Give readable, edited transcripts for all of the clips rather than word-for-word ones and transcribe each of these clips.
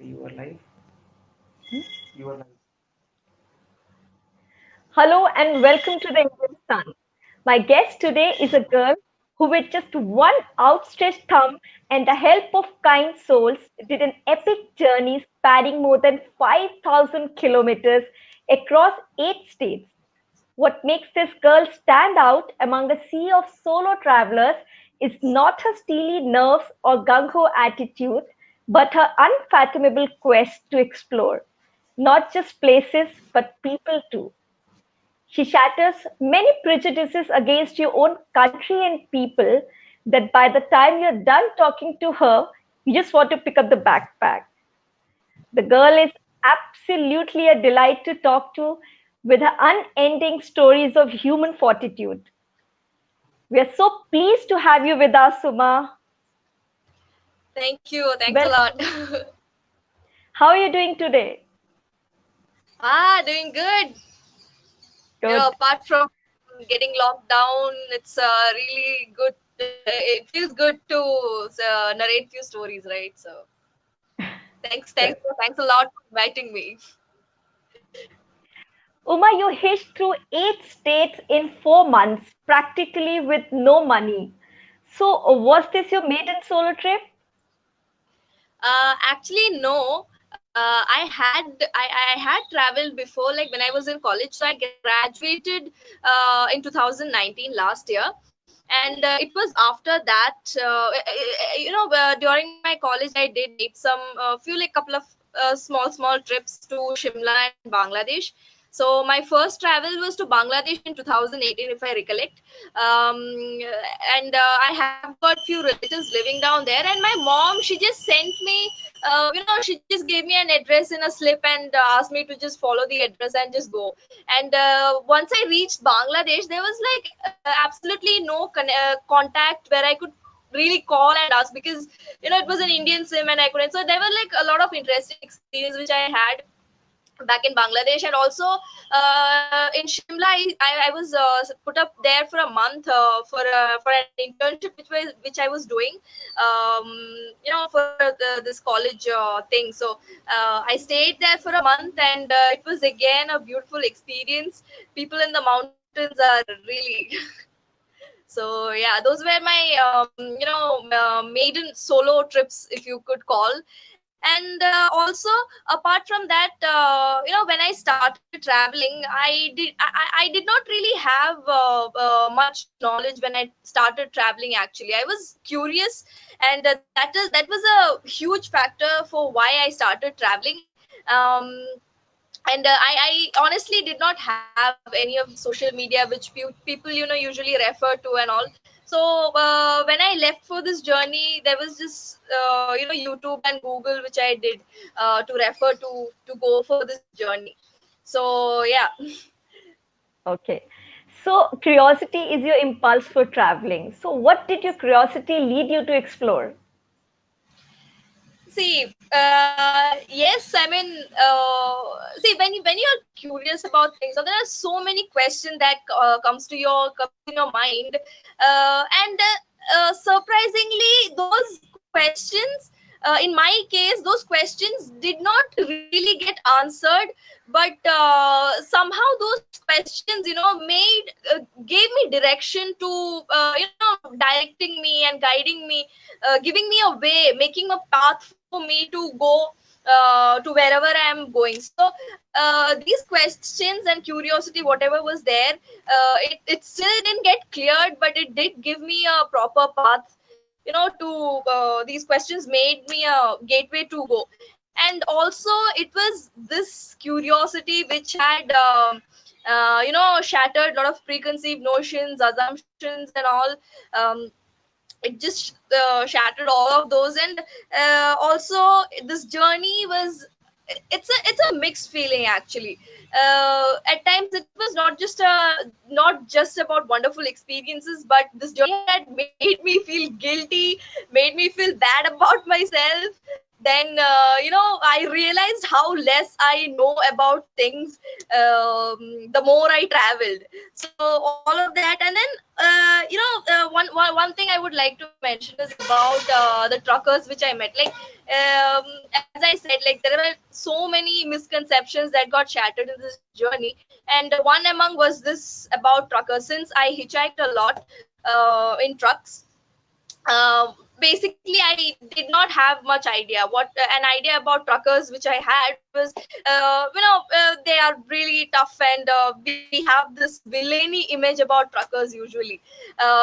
You are live. You are live. Hello and welcome to the Indian Sun. My guest today is a girl who, with just one outstretched thumb and the help of kind souls, did an epic journey spanning more than 5,000 kilometers across 8 states. What makes this girl stand out among a sea of solo travelers is not her steely nerves or gung ho attitude, but her unfathomable quest to explore not just places but people too. She shatters many prejudices against your own country and people that by the time you're done talking to her, you just want to pick up the backpack. The girl is absolutely a delight to talk to with her unending stories of human fortitude. We are so pleased to have you with us, Suma. Thank you. Thanks a Well, lot. how are you doing today? Doing good. Good. Apart from getting locked down, it's really good. It feels good to narrate few stories, right? So Good. thanks a lot for inviting me. Uma, you hitched through 8 states in 4 months, practically with no money. So, was this your maiden solo trip? Actually, no. I had traveled before, like when I was in college. So I graduated in 2019 last year, and it was after that. During my college, I did made some few like couple of small trips to Shimla and Bangladesh. So my first travel was to Bangladesh in 2018, if I recollect. I have got few relatives living down there, and my mom, she just sent me she just gave me an address in a slip and asked me to just follow the address and just go. And once I reached Bangladesh, there was like absolutely no contact where I could really call and ask, because it was an Indian sim and I couldn't. So there were like a lot of interesting experience which I had back in Bangladesh. And also in Shimla, I was put up there for a month for an internship which I was doing, for this college thing. So I stayed there for a month, and it was again a beautiful experience. People in the mountains are really so yeah, those were my maiden solo trips, if you could call. And also, apart from that, when I started traveling, I did not really have much knowledge when I started traveling. Actually, I was curious, and that was a huge factor for why I started traveling. um, and I honestly did not have any of social media which people usually refer to and all. So when I left for this journey, there was just YouTube and Google which I did to refer to go for this journey. So yeah. Okay. So, curiosity is your impulse for traveling. So, what did your curiosity lead you to explore? See, yes, I mean, see, when you're curious about things, so there are so many questions that comes in your mind, and surprisingly, those questions, in my case, those questions did not really get answered, but somehow those questions, gave me direction to, directing me and guiding me, giving me a way, making a path for me to go to wherever I am going. So these questions and curiosity, whatever was there, it still didn't get cleared, but it did give me a proper path. To these questions made me a gateway to go. And also, it was this curiosity which had shattered a lot of preconceived notions, assumptions, and all. It just shattered all of those. And also, this journey was, it's a mixed feeling actually. At times it was not just about wonderful experiences, but this journey had made me feel guilty, made me feel bad about myself, then I realized how less I know about things the more I traveled. So all of that, and then one thing I would like to mention is about the truckers which I met. Like as I said, like there were so many misconceptions that got shattered in this journey, and one among was this about truckers. Since I hitchhiked a lot in trucks, basically I did not have much idea. What an idea about truckers which I had was they are really tough, and we have this villainy image about truckers usually,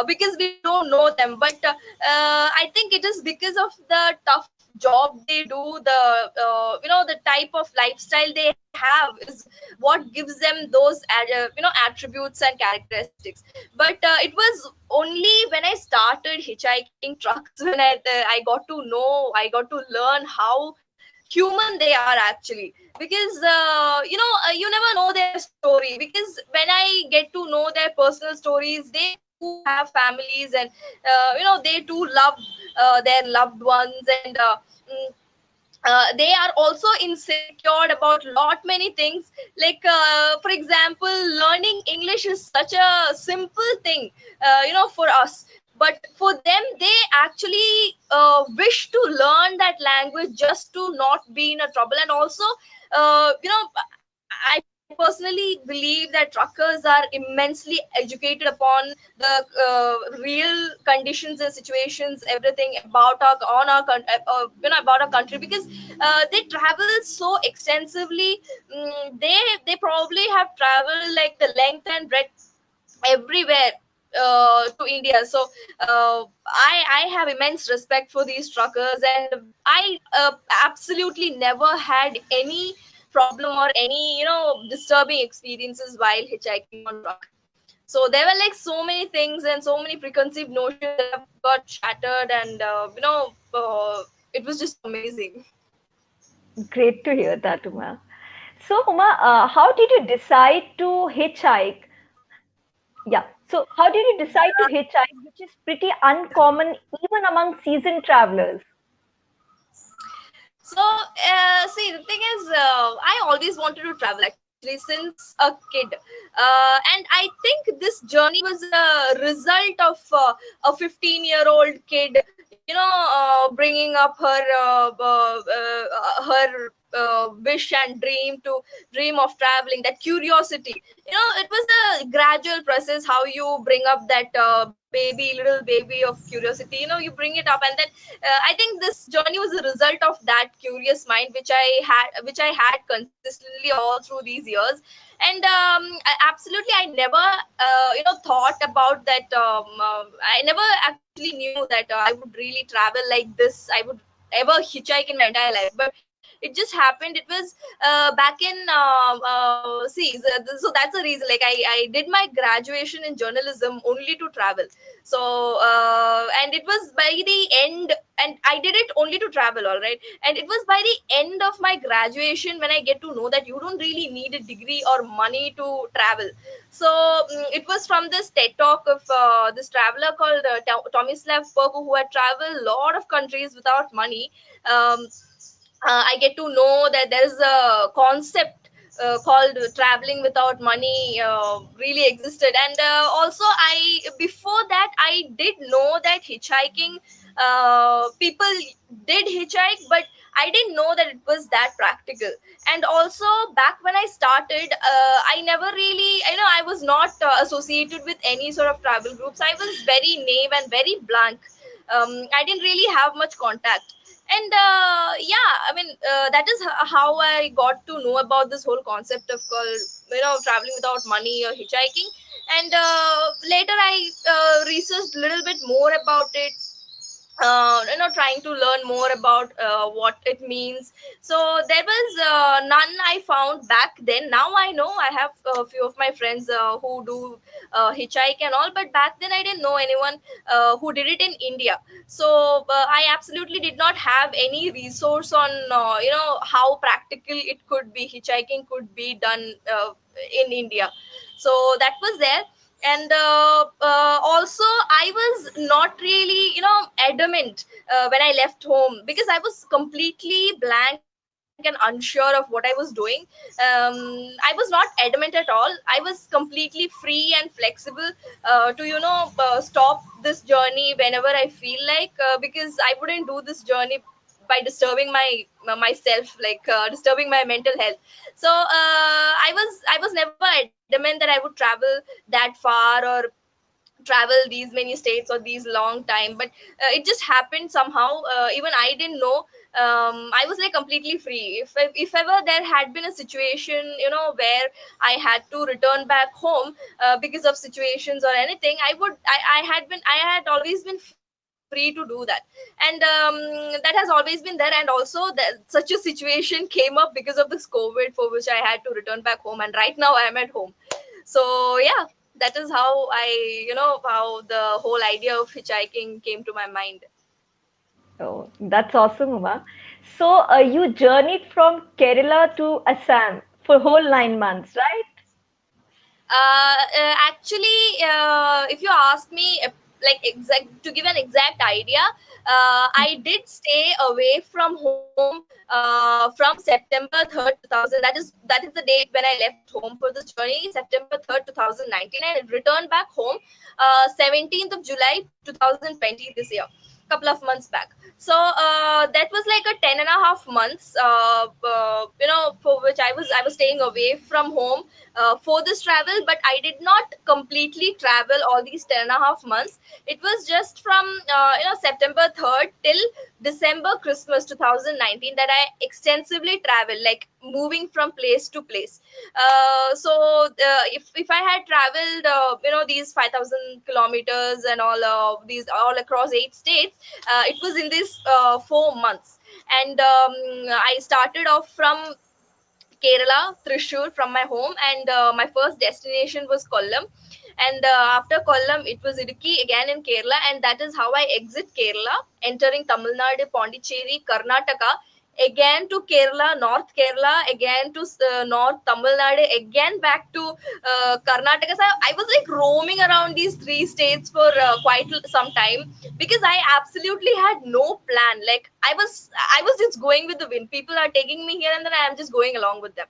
because we don't know them. But I think it is because of the tough job they do, the type of lifestyle they have is what gives them those attributes and characteristics. But it was only when I started hitchhiking trucks when I got to know, I got to learn how human they are actually. Because you never know their story, because when I get to know their personal stories, they too have families, and they too love their loved ones, and they are also insecure about lot many things. Like for example, learning English is such a simple thing for us, but for them they actually wish to learn that language just to not be in a trouble. And also I personally believe that truckers are immensely educated upon the real conditions and situations, everything about our on our about our country, because they travel so extensively. They probably have traveled like the length and breadth everywhere to India. So I have immense respect for these truckers, and I absolutely never had any problem or any disturbing experiences while hitchhiking on truck. So there were like so many things and so many preconceived notions that have got shattered, and it was just amazing. Great to hear that, Uma. So, Uma, how did you decide to hitchhike? Yeah. So, how did you decide to hitchhike, which is pretty uncommon even among seasoned travelers? So, see, the thing is, I always wanted to travel actually since a kid. And I think this journey was a result of a 15-year-old kid, bringing up her wish and dream of traveling, that curiosity. It was a gradual process how you bring up that little baby of curiosity. You bring it up, and then I think this journey was a result of that curious mind which I had consistently all through these years. And absolutely, I never thought about that. I never actually knew that I would really travel like this. I would ever hitchhike in my entire life, but it just happened. It was back in so that's the reason. Like I did my graduation in journalism only to travel. So and it was by the end, and I did it only to travel, all right. And it was by the end of my graduation when I get to know that you don't really need a degree or money to travel. So it was from this TED talk of this traveler called Tomislav Perko, who had traveled a lot of countries without money. um, I get to know that there is a concept called traveling without money really existed. And also, I before that I did know that hitchhiking, people did hitchhike, but I didn't know that it was that practical. And also, back when I started, I never really, I was not associated with any sort of travel groups. I was very naive and very blank. I didn't really have much contact. And yeah, I mean, that is how I got to know about this whole concept of called traveling without money or hitchhiking. And later I researched a little bit more about it, trying to learn more about what it means. So there was none I found back then. Now I know I have a few of my friends who do hitchhike and all, but back then I didn't know anyone who did it in India. So I absolutely did not have any resource on how practical it could be, hitchhiking could be done in India. So that was there. And also I was not really, adamant when I left home, because I was completely blank and unsure of what I was doing. I was not adamant at all. I was completely free and flexible to stop this journey whenever I feel like, because I wouldn't do this journey by disturbing myself, like disturbing my mental health. So I was never adamant that I would travel that far, or travel these many states or these long time. But it just happened somehow. Even I didn't know. I was like completely free. If ever there had been a situation, where I had to return back home because of situations or anything, I had always been free to do that. And that has always been there. And also that such a situation came up because of this COVID, for which I had to return back home, and right now I am at home. So yeah, that is how how the whole idea of hitchhiking came to my mind. Oh, that's awesome, Uma. So you journeyed from Kerala to Assam for whole 9 months, right? Actually, if you ask me, like exact to give an exact idea, I did stay away from home from September 3rd, 2000. That is the date when I left home for this journey, September 3rd, 2019, and returned back home 17th of July 2020, this year, couple of months back. So that was like a 10.5 months, for which I was staying away from home for this travel. But I did not completely travel all these 10.5 months. It was just from September 3rd till December Christmas 2019 that I extensively traveled, like moving from place to place. So if I had traveled these 5,000 kilometers and all these all across 8 states, it was in these 4 months. And I started off from Kerala, Thrissur, from my home, and my first destination was Kollam. And after Kollam, it was Idukki, again in Kerala, and that is how I exit Kerala, entering Tamil Nadu, Pondicherry, Karnataka, again to Kerala, North Kerala, again to North Tamil Nadu, again back to Karnataka. So I was like roaming around these three states for quite some time, because I absolutely had no plan. Like I was just going with the wind. People are taking me here, and then I am just going along with them.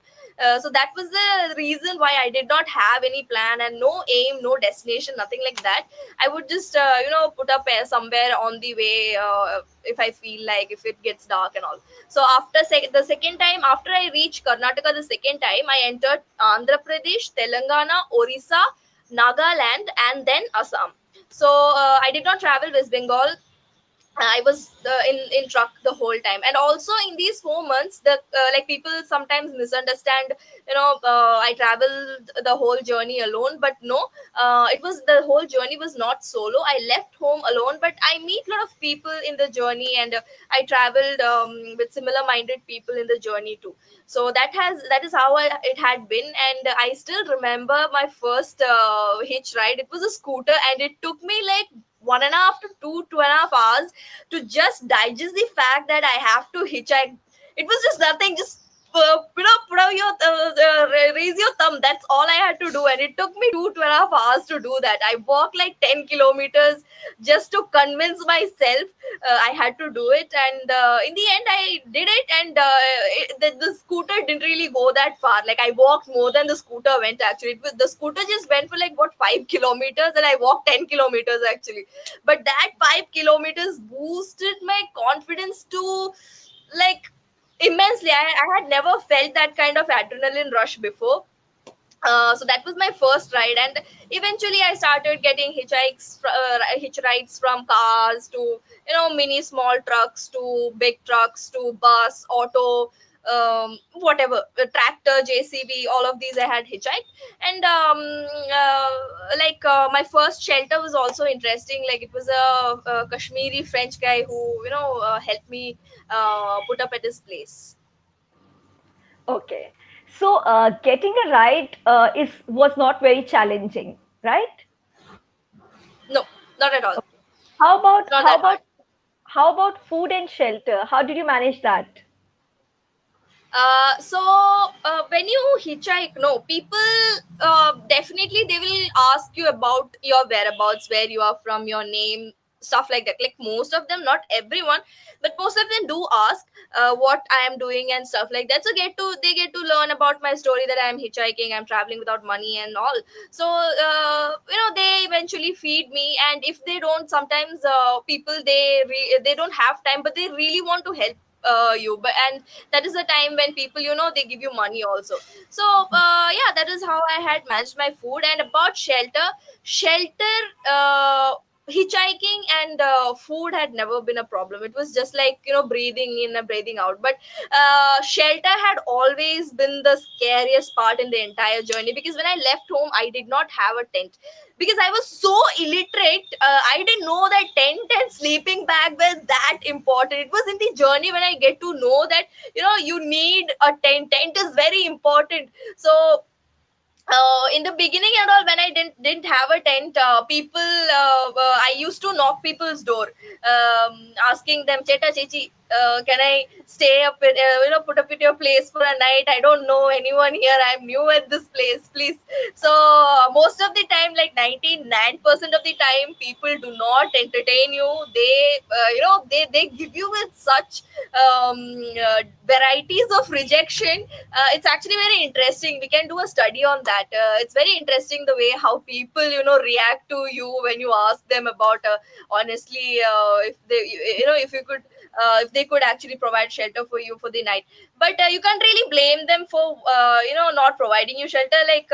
So that was the reason why I did not have any plan and no aim, no destination, nothing like that. I would just put up somewhere on the way, if I feel like, if it gets dark and all. So after the second time, after I reached Karnataka the second time, I entered Andhra Pradesh, Telangana, Orissa, Nagaland, and then Assam. So I did not travel West Bengal. I was in truck the whole time. And also in these 4 months, the like people sometimes misunderstand. I traveled the whole journey alone, but no, it was the whole journey was not solo. I left home alone, but I meet a lot of people in the journey, and I traveled with similar minded people in the journey too. So that is how it had been. And I still remember my first hitch ride. It was a scooter, and it took me like 1.5 to 2.5 hours to just digest the fact that I have to hitchhike. It was just nothing, just put out your raise your thumb. That's all I had to do, and it took me 2.5 hours to do that. I walked like 10 kilometers just to convince myself I had to do it, and in the end I did it. And the scooter didn't really go that far. Like I walked more than the scooter went. Actually, the scooter just went for like what 5 kilometers, and I walked 10 kilometers actually. But that 5 kilometers boosted my confidence to like immensely. I had never felt that kind of adrenaline rush before. So that was my first ride, and eventually I started getting hitch rides from cars to mini small trucks to big trucks to bus, auto, whatever, tractor, JCB, all of these I had hitchhiked. And my first shelter was also interesting. Like it was a Kashmiri French guy who helped me put up at his place. Okay. So getting a ride is was not very challenging, right? No, not at all. Okay. How about Not that hard. food and shelter? How did you manage that? When you hitchhike, no, people definitely they will ask you about your whereabouts, where you are from, your name, stuff like that. Like most of them, not everyone, but most of them do ask what I am doing and stuff like that. So they get to learn about my story, that I am hitchhiking, I'm traveling without money and all. So they eventually feed me, and if they don't, sometimes people they don't have time, but they really want to help you. But and that is the time when people, they give you money also. So yeah, that is how I had managed my food. And about shelter, hitchhiking and food had never been a problem. It was just like, breathing in and breathing out. But shelter had always been the scariest part in the entire journey, because when I left home, I did not have a tent, because I was so illiterate. I didn't know that tent and sleeping bag were that important. It was in the journey when I get to know that, you need a tent. Tent is very important. So in the beginning and all, when I didn't have a tent, I used to knock people's door, asking them, Cheta Chechi, can I stay up with, put up at your place for a night? I don't know anyone here, I'm new at this place, please. So most of the time, like 99% of the time, people do not entertain you. They give you with such um, varieties of rejection. It's actually very interesting. We can do a study on that. It's very interesting the way how people, react to you when you ask them about, honestly, if they, if you could, if they could actually provide shelter for you for the night. But you can't really blame them for, not providing you shelter. Like,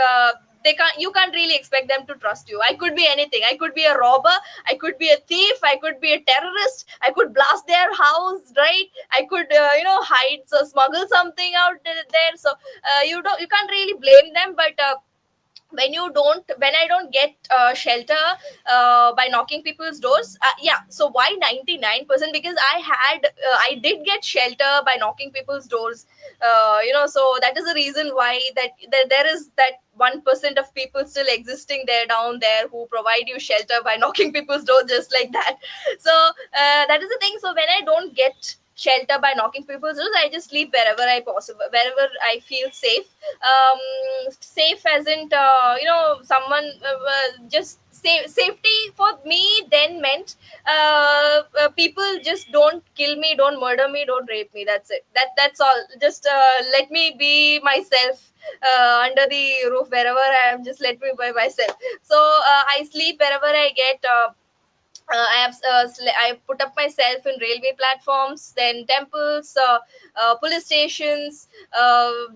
you can't really expect them to trust you. I could be anything. I could be a robber, I could be a thief, I could be a terrorist, I could blast their house, right? I could, hide, so smuggle something out there. So you can't really blame them. But when I don't get shelter by knocking people's doors, yeah. So why 99%? Because I did get shelter by knocking people's doors. So that is the reason why there is that 1% of people still existing there, down there, who provide you shelter by knocking people's doors just like that. So that is the thing. So when I don't get shelter by knocking people's doors, I just sleep wherever I feel safe. Safe as in, someone, just safety for me then meant, people just don't kill me, don't murder me, don't rape me. That's it. That's all. Just let me be myself under the roof, wherever I am. Just let me be myself. So I sleep wherever I get. I put up myself in railway platforms, then temples, police stations,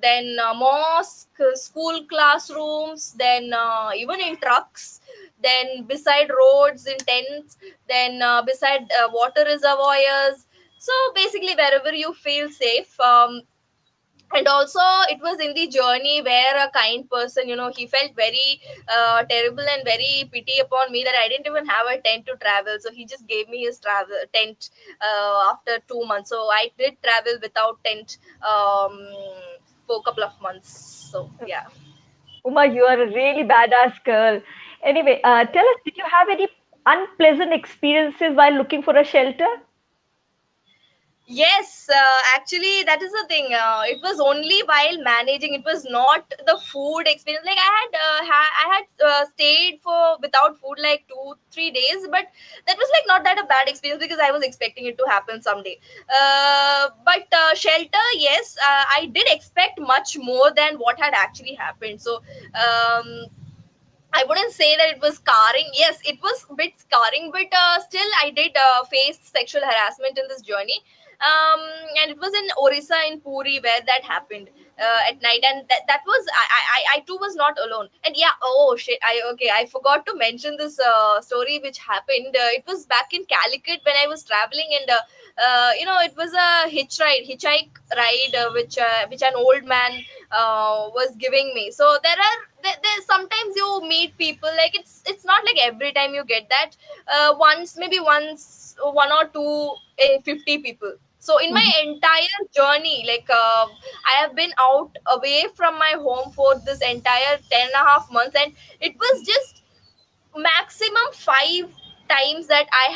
then mosque, school classrooms, then even in trucks, then beside roads in tents, then beside water reservoirs. So basically, wherever you feel safe. And also, it was in the journey where a kind person, he felt very terrible and very pity upon me, that I didn't even have a tent to travel. So he just gave me his travel tent after 2 months. So I did travel without tent for a couple of months. So yeah. Uma, you are a really badass girl. Anyway, tell us, did you have any unpleasant experiences while looking for a shelter? Yes, actually, that is the thing. It was only while managing. It was not the food experience. Like I had stayed for without food like 2 3 days, but that was like not that a bad experience, because I was expecting it to happen someday. But shelter, yes, I did expect much more than what had actually happened. So I wouldn't say that it was scarring. Yes, it was a bit scarring, but still, I did face sexual harassment in this journey. Um, and it was in Orissa, in Puri, where that happened at night, and that was I too was not alone. And yeah, oh shit, I forgot to mention this story which happened. It was back in Calicut when I was traveling, and it was a hitchhike ride, which an old man was giving me. So there sometimes you meet people, like it's not like every time you get that. Once, one or two in 50 people. So in my entire journey, like I have been out away from my home for this entire 10 and a half months, and it was just maximum five times that I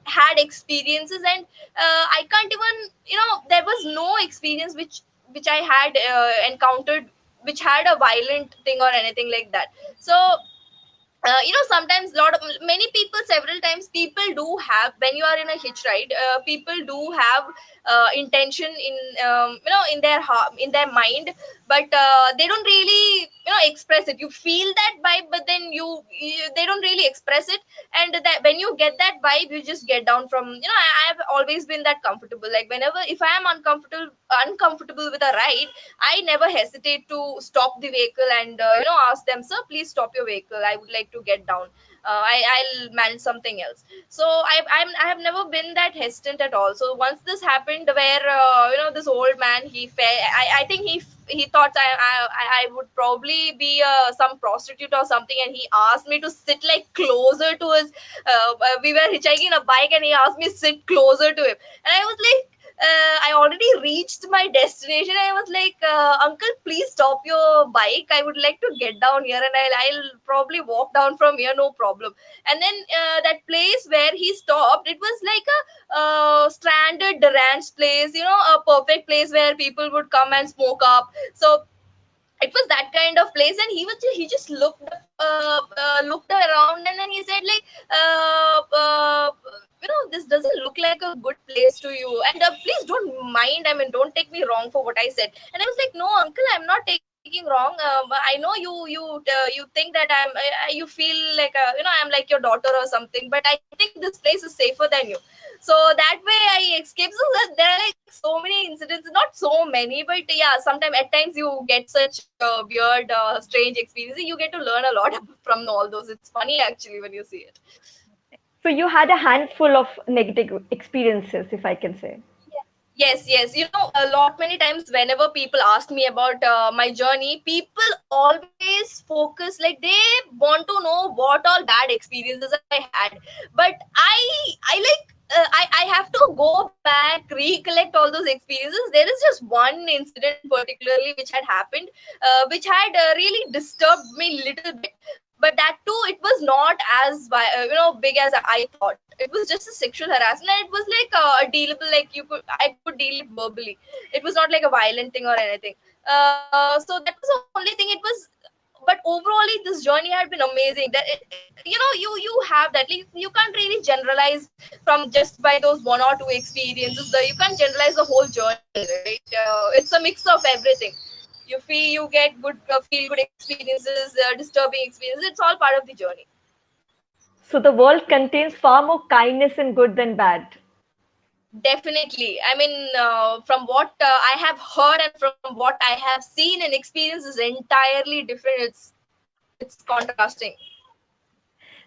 had experiences, and I can't even, there was no experience which I had encountered which had a violent thing or anything like that. So sometimes many people, several times people do have, when you are in a hitch ride, people do have intention in, in their heart, in their mind, but they don't really, express it. You feel that vibe, but then they don't really express it. And that when you get that vibe, you just get down from, I have always been that comfortable. Like, whenever, if I am uncomfortable with a ride, I never hesitate to stop the vehicle and ask them, sir, please stop your vehicle. I would like to get down. I'll manage something else. So I have never been that hesitant at all. So once this happened, where this old man, I think he thought I would probably be some prostitute or something, and he asked me to sit like closer to his. We were hitchhiking a bike, and he asked me to sit closer to him, and I was like, I already reached my destination. I was like, uncle, please stop your bike. I would like to get down here, and I'll probably walk down from here, no problem. And then that place where he stopped, it was like a stranded ranch place, a perfect place where people would come and smoke up. So it was that kind of place, and he just looked around, and then he said like, this doesn't look like a good place to you, and please don't mind, I mean, don't take me wrong for what I said. And I was like, no uncle, I'm not taking wrong. I know you think that you feel like, I'm like your daughter or something, but I think this place is safer than you. So that way I escaped. So that there are like so many incidents, not so many, but yeah, sometimes at times you get such weird, strange experiences. You get to learn a lot from all those. It's funny actually when you see it. So you had a handful of negative experiences, if I can say. Yes. A lot many times whenever people ask me about my journey, people always focus, like they want to know what all bad experiences I had. But I like I have to go back, recollect all those experiences. There is just one incident particularly which had happened, which had really disturbed me little bit. But that too, it was not as big as I thought. It was just a sexual harassment, and it was like a dealable, like I could deal it verbally. It was not like a violent thing or anything. So that was the only thing. It was, but overall this journey had been amazing. That you have that, like, you can't really generalize from just by those one or two experiences. You can't generalize the whole journey, right? It's a mix of everything. You get good, feel good experiences, disturbing experiences. It's all part of the journey. So the world contains far more kindness and good than bad. Definitely. I mean, from what I have heard and from what I have seen and experienced is entirely different. It's contrasting.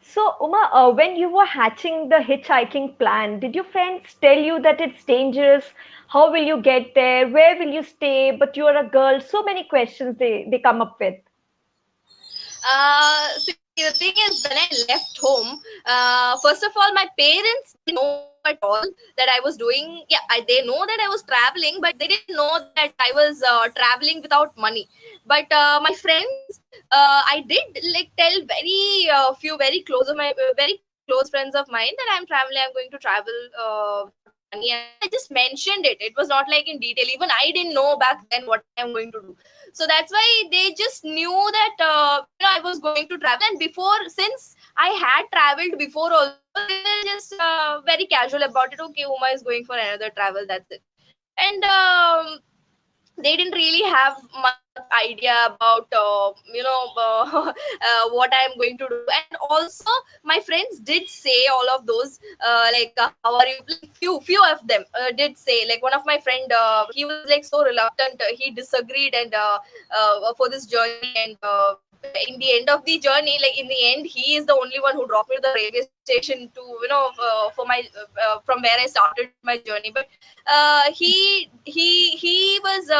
So, Uma, when you were hatching the hitchhiking plan, did your friends tell you that it's dangerous? How will you get there? Where will you stay? But you're a girl. So many questions they come up with. See, the thing is, when I left home, first of all, my parents didn't know at all that I was doing. Yeah, they know that I was traveling, but they didn't know that I was traveling without money. But my friends, I did like tell very few very close of my very close friends of mine that I'm traveling. I'm going to travel without money, and I just mentioned it. It was not like in detail. Even I didn't know back then what I'm going to do. So that's why they just knew that I was going to travel. And before, since I had traveled before also, they were just very casual about it. Okay, Uma is going for another travel, that's it. And they didn't really have much idea about what I'm going to do. And also my friends did say all of those, how are you, like few of them did say, like one of my friend, he was like so reluctant, he disagreed, and for this journey. And in the end of the journey, like in the end, he is the only one who dropped me to the railway station to for my from where I started my journey. But he was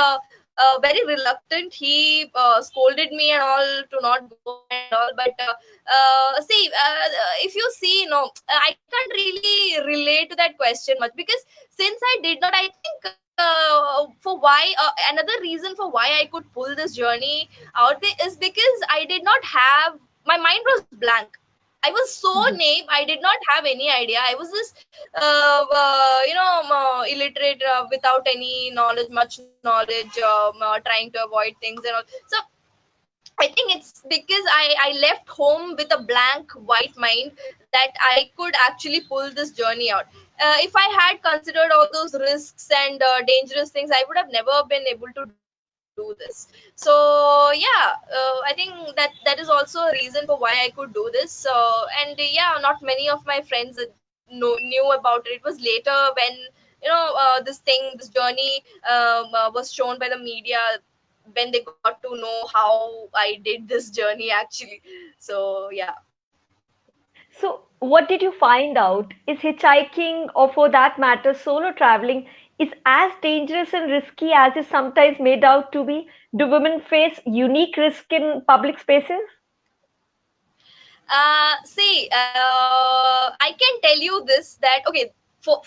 very reluctant. He scolded me and all to not go and all. But see, if you see, I can't really relate to that question much, because since I did not, I think for why another reason for why I could pull this journey out is because I did not have, my mind was blank. I was so naive. I did not have any idea. I was just, illiterate, without any knowledge, much knowledge, trying to avoid things and all. So I think it's because I left home with a blank white mind that I could actually pull this journey out. If I had considered all those risks and dangerous things, I would have never been able to do this. So yeah, I think that is also a reason for why I could do this. And yeah, not many of my friends knew about it. It was later when this journey was shown by the media, when they got to know how I did this journey actually. So yeah. So, what did you find out? Is hitchhiking, or for that matter, solo traveling, is as dangerous and risky as is sometimes made out to be? Do women face unique risk in public spaces? See, I can tell you this, that okay, for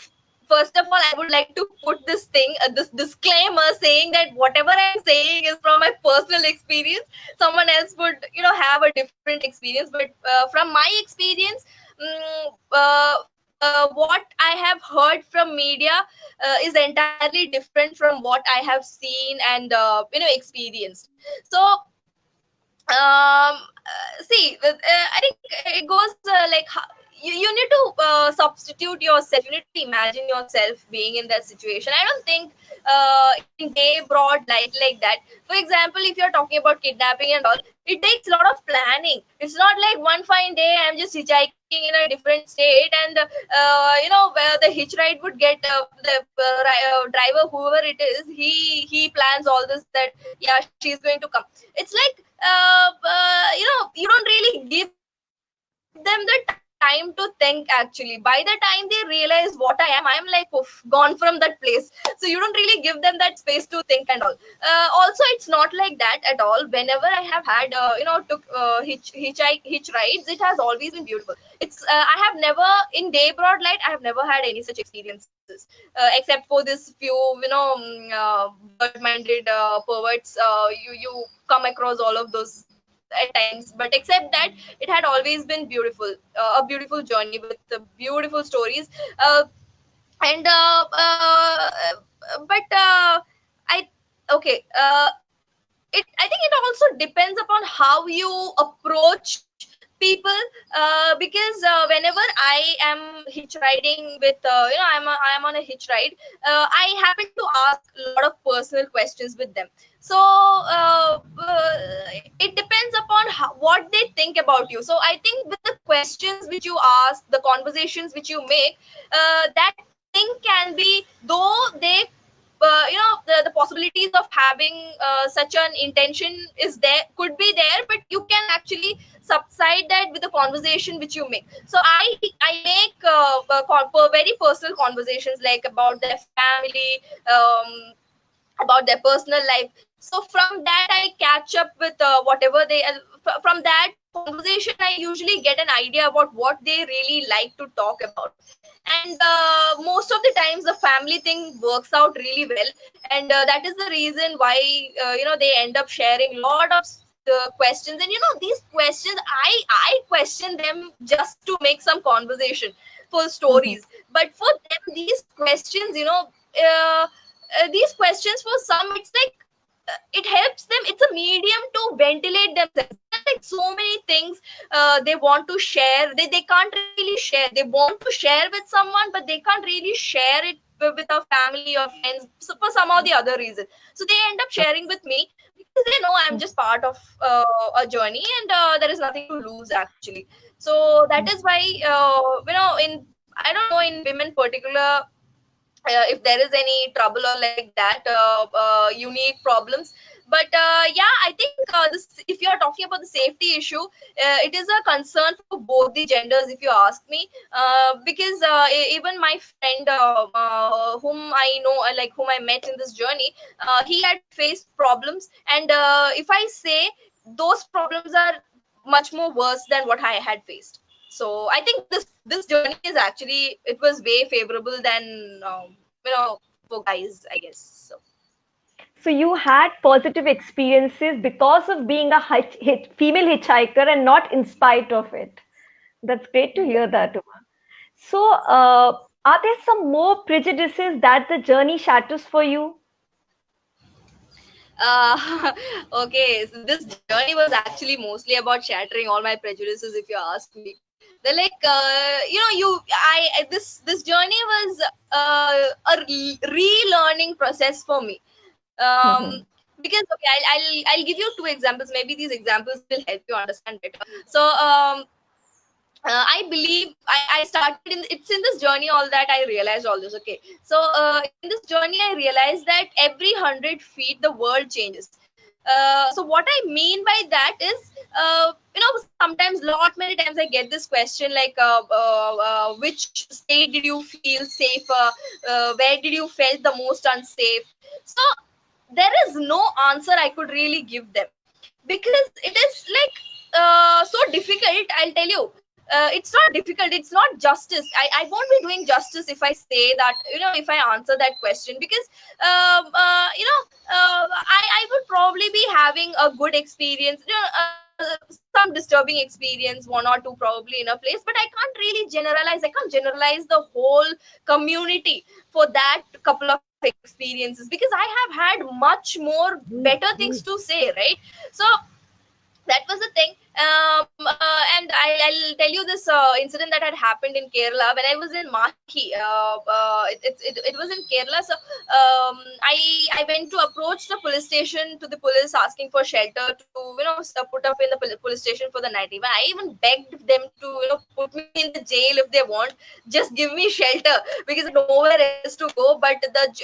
first of all, I would like to put this disclaimer, saying that whatever I'm saying is from my personal experience. Someone else would, have a different experience, but from my experience, what I have heard from media is entirely different from what I have seen and experienced. So see, I think it goes like you need to substitute yourself. You need to imagine yourself being in that situation. I don't think in day broad light like that. For example, if you're talking about kidnapping and all, it takes a lot of planning. It's not like one fine day I'm just hitchhiking in a different state, and where the hitch ride would get the driver, whoever it is, he plans all this, that yeah, she's going to come. It's like you don't really give them the time to think actually. By the time they realize what I am, I'm like, oof, gone from that place. So you don't really give them that space to think and all. Also, it's not like that at all. Whenever I have had took hitch rides, it has always been beautiful. It's I have never, in day broad light, I have never had any such experiences, except for this few, bird minded perverts. You come across all of those at times, but except that, it had always been beautiful, a beautiful journey with beautiful stories. And but I Okay, it I think it also depends upon how you approach people, because whenever I am hitch riding with I'm on a hitch ride, I happen to ask a lot of personal questions with them. So it depends upon what they think about you. So I think with the questions which you ask, the conversations which you make, that thing can be, though they the possibilities of having such an intention is there, could be there, but you can actually subside that with the conversation which you make. So I make very personal conversations, like about their family, about their personal life. So from that I catch up with whatever they from that conversation I usually get an idea about what they really like to talk about. And most of the times the family thing works out really well, and that is the reason why they end up sharing a lot of questions. And these questions, I question them just to make some conversation, full stories. But for them, these questions, these questions, for some, it's like it helps them. It's a medium to ventilate themselves. There are like so many things they want to share. They can't really share. They want to share with someone, but they can't really share it with a family or friends, so for some or the other reason. So they end up sharing with me, because they know I'm just part of a journey, and there is nothing to lose actually. So that is why in, I don't know, in women particular, if there is any trouble or like that, unique problems. But yeah, I think this, if you are talking about the safety issue, it is a concern for both the genders, if you ask me. Because even my friend, whom I know, like whom I met in this journey, he had faced problems. And if I say, those problems are much more worse than what I had faced. So I think this journey is actually, it was way favorable than for guys, I guess. So So you had positive experiences because of being a female hitchhiker and not in spite of it. That's great to hear that, Uma. So, are there some more prejudices that the journey shatters for you? Okay, so this journey was actually mostly about shattering all my prejudices, if you ask me. They're like, this journey was a relearning process for me. um Mhm. because okay, I'll give you two examples. Maybe these examples will help you understand better. So I believe I started in, it's in this journey all that I realized all this. Okay, so in this journey I realized that every 100 feet the world changes. So what I mean by that is, sometimes, many times I get this question like, which state did you feel safer? Where did you felt the most unsafe? So there is no answer I could really give them, because it is like so difficult. I'll tell you, it's not difficult, it's not justice. I won't be doing justice if I say that, if I answer that question, because I would probably be having a good experience, some disturbing experience, one or two probably in a place, but I can't really generalize. I can't generalize the whole community for that couple of experiences, because I have had much more better things to say, right? So that was the thing. And I'll tell you this incident that had happened in Kerala when I was in Mahi. It was in Kerala. So I went to approach the police station, to the police, asking for shelter to, put up in the police station for the night. Even I even begged them to, put me in the jail if they want, just give me shelter, because I had nowhere else to go. But the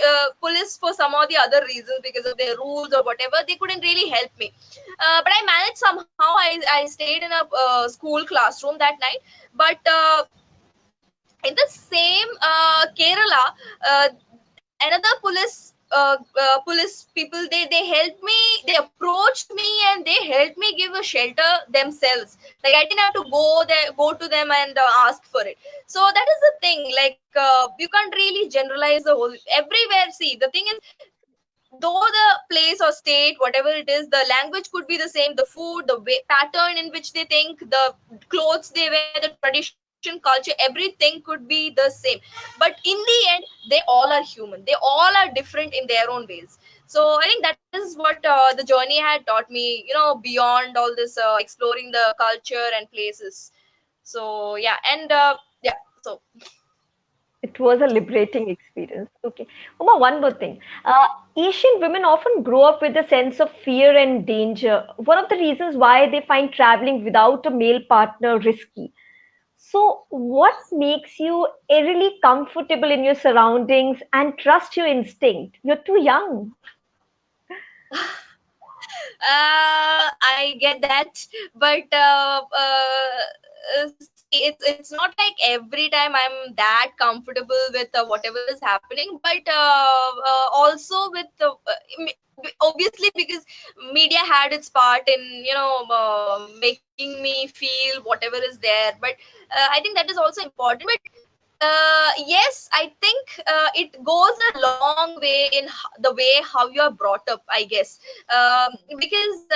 police, for some or the other reasons, because of their rules or whatever, they couldn't really help me. But I managed somehow. I stayed in a school classroom that night. But in the same Kerala, another police people, they helped me. They approached me and they helped me give a shelter themselves. Like, I didn't have to go to them and ask for it. So that is the thing. Like, you can't really generalize the whole everywhere. See, the thing is, though the place or state, whatever it is, the language could be the same, the food, the way, pattern in which they think, the clothes they wear, the tradition, culture, everything could be the same. But in the end, they all are human. They all are different in their own ways. So I think that is what the journey had taught me, beyond all this exploring the culture and places. So yeah, and yeah, so It was a liberating experience. Okay. Uma, one more thing. Uh, Asian women often grow up with a sense of fear and danger. One of the reasons why they find traveling without a male partner risky. So, what makes you eerily comfortable in your surroundings and trust your instinct? You're too young. I get that, but see, it's not like every time I'm that comfortable with whatever is happening, but also with obviously, because media had its part in, making me feel whatever is there. But I think that is also important. But yes, I think it goes a long way in the way how you are brought up, I guess. Because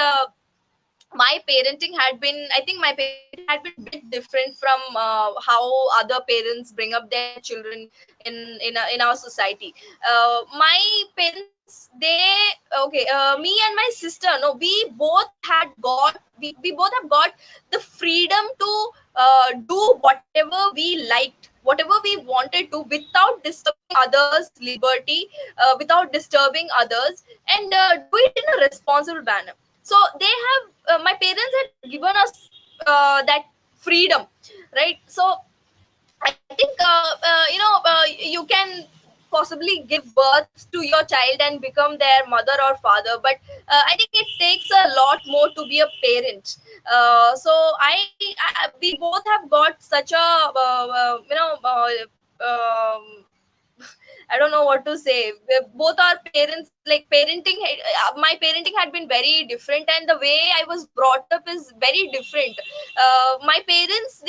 my parenting had been, I think my parenting had been a bit different from how other parents bring up their children in our society. My parents, they, okay, me and my sister, no, we both have got the freedom to do whatever we liked, whatever we wanted to, without disturbing others liberty, without disturbing others, and do it in a responsible manner. So they have, my parents had given us that freedom, right? So I think you can possibly give birth to your child and become their mother or father, but I think it takes a lot more to be a parent. So we both have got such a I don't know what to say. Both our parents, like parenting, my parenting had been very different, and the way I was brought up is very different. My parents,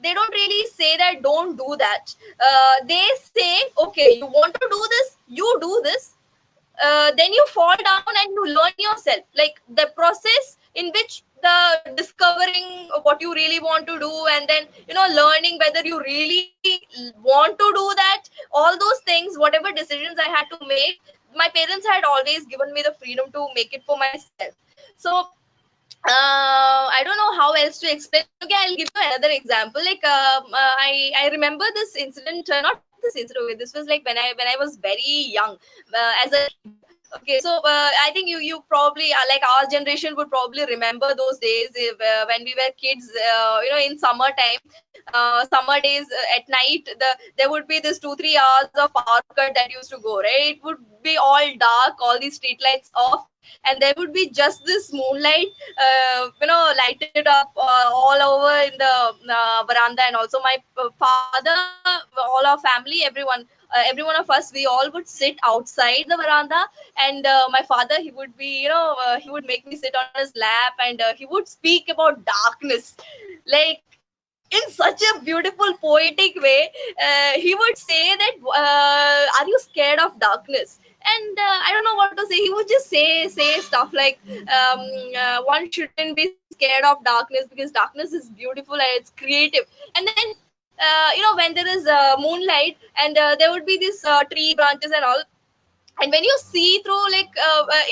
they don't really say that don't do that. They say, okay, you want to do this, you do this. Then you fall down and you learn yourself. Like, the process in which the discovering what you really want to do, and then learning whether you really want to do that, all those things, whatever decisions I had to make, my parents had always given me the freedom to make it for myself. So I don't know how else to explain. Okay, I'll give you another example. Like I remember this incident, not this incident. Okay, this was like when I was very young, as a kid. Okay, so I think you probably like our generation would probably remember those days if, when we were kids. In summertime, summer days at night, there would be this 2-3 hours of power cut that used to go. Right, it would be all dark, all these street lights off, and there would be just this moonlight lighted up all over in the veranda. And also my father, all our family, every one of us, we all would sit outside the veranda. And my father, he would be he would make me sit on his lap, and he would speak about darkness, like in such a beautiful poetic way. He would say that, are you scared of darkness? And I don't know what to say. He would just say stuff like, one shouldn't be scared of darkness because darkness is beautiful and it's creative. And then when there is moonlight, and there would be these tree branches and all, and when you see through, like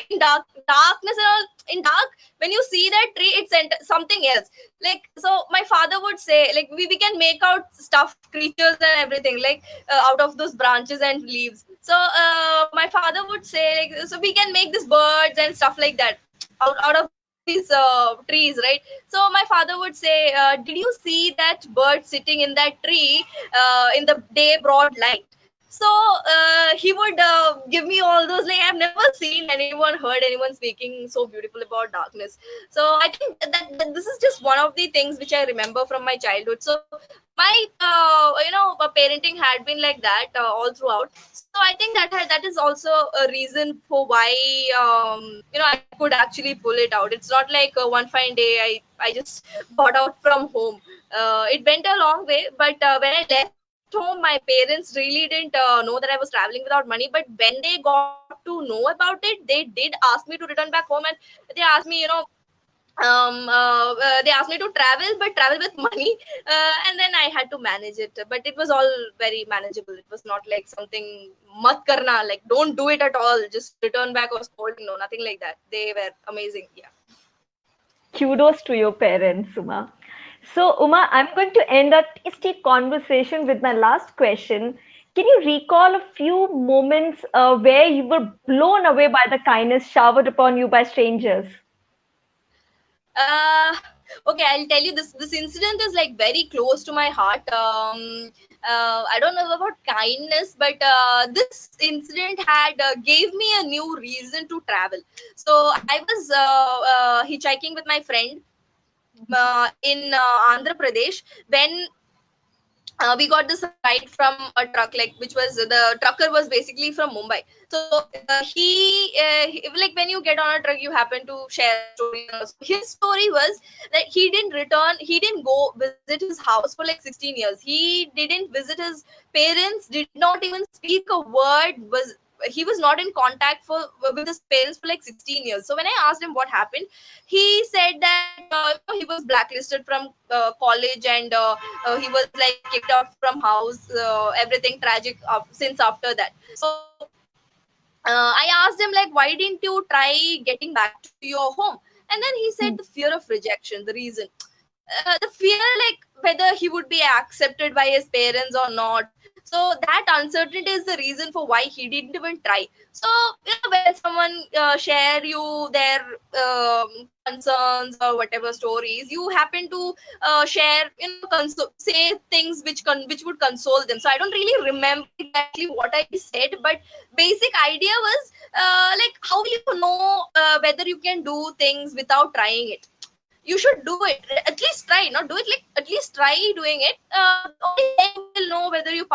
in darkness and all, in dark, when you see that tree, it's something else. Like, so my father would say, like, we can make out stuffed creatures and everything, like out of those branches and leaves. So my father would say, like, so we can make these birds and stuff like that out of these trees, right? So my father would say, did you see that bird sitting in that tree in the day broad light? So he would give me all those, like, I've never seen anyone, heard anyone speaking so beautiful about darkness. So I think that this is just one of the things which I remember from my childhood. So my parenting had been like that all throughout. So I think that is also a reason for why I could actually pull it out. It's not like one fine day I just got out from home. It went a long way, but when I left home, my parents really didn't know that I was traveling without money. But when they got to know about it, they did ask me to return back home, and they asked me, they asked me to travel, but travel with money. And then I had to manage it. But it was all very manageable. It was not like something mat karna, like don't do it at all, just return back or scolding. No, nothing like that. They were amazing. Yeah. Kudos to your parents, Uma. So, Uma, I'm going to end our tasty conversation with my last question. Can you recall a few moments where you were blown away by the kindness showered upon you by strangers? uh okay, I'll tell you, this incident is like very close to my heart. I don't know about kindness, but this incident had gave me a new reason to travel. So I was hitchhiking with my friend in Andhra Pradesh, when we got this ride from a truck, like, which was, the trucker was basically from Mumbai. So like, when you get on a truck, you happen to share a story. So his story was that he didn't go visit his house for like 16 years. He didn't visit his parents, did not even speak a word, he was not in contact with his parents for like 16 years. So when I asked him what happened, he said that he was blacklisted from college, and he was like kicked out from house, everything tragic since after that. So I asked him, like, why didn't you try getting back to your home? And then he said the fear of rejection, the reason. The fear, like, whether he would be accepted by his parents or not. So that uncertainty is the reason for why he didn't even try. So when someone share you their concerns or whatever stories, you happen to share, say things which would console them. So I don't really remember exactly what I said, but basic idea was like, how will you know whether you can do things without trying it? You should do it, at least try, not do it, like, at least try doing it. Only then you will know whether you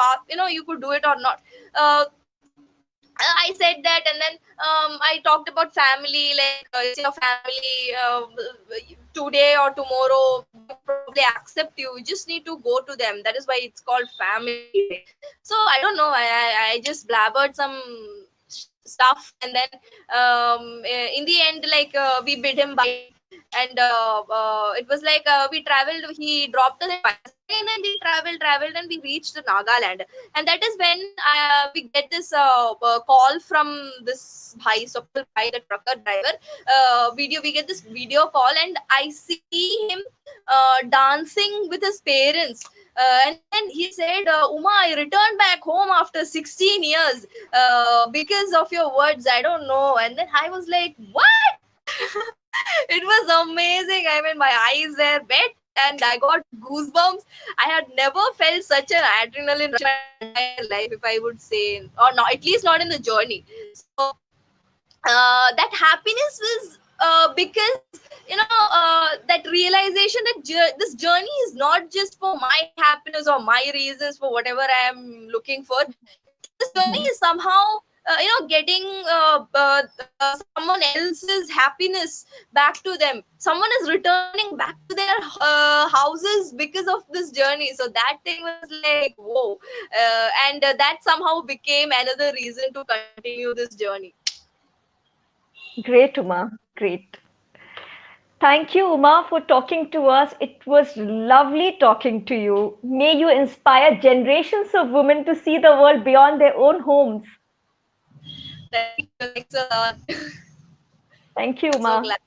could do it or not. I said that, and then I talked about family, like, it's your family, today or tomorrow they probably accept you. You just need to go to them. That is why it's called family. So I don't know, I just blabbered some stuff, and then in the end, like, we bid him bye. And it was like we traveled. He dropped us at Vizag, and then we traveled, and we reached Nagaland. And that is when we get this call from this bhai, Swapnil bhai, the trucker driver. Video. We get this video call, and I see him dancing with his parents. And then he said, Uma, I returned back home after 16 years because of your words. I don't know. And then I was like, what? It was amazing. I mean, my eyes were wet and I got goosebumps. I had never felt such an adrenaline rush in my entire life, if I would say, or not, at least not in the journey. So that happiness was because that realization that this journey is not just for my happiness or my reasons for whatever I am looking for. This journey is somehow getting someone else's happiness back to them. Someone is returning back to their houses because of this journey. So that thing was like, whoa. And that somehow became another reason to continue this journey. Great, Uma. Great. Thank you, Uma, for talking to us. It was lovely talking to you. May you inspire generations of women to see the world beyond their own homes. Thank you. Thanks a lot. Thank you, So Uma. glad.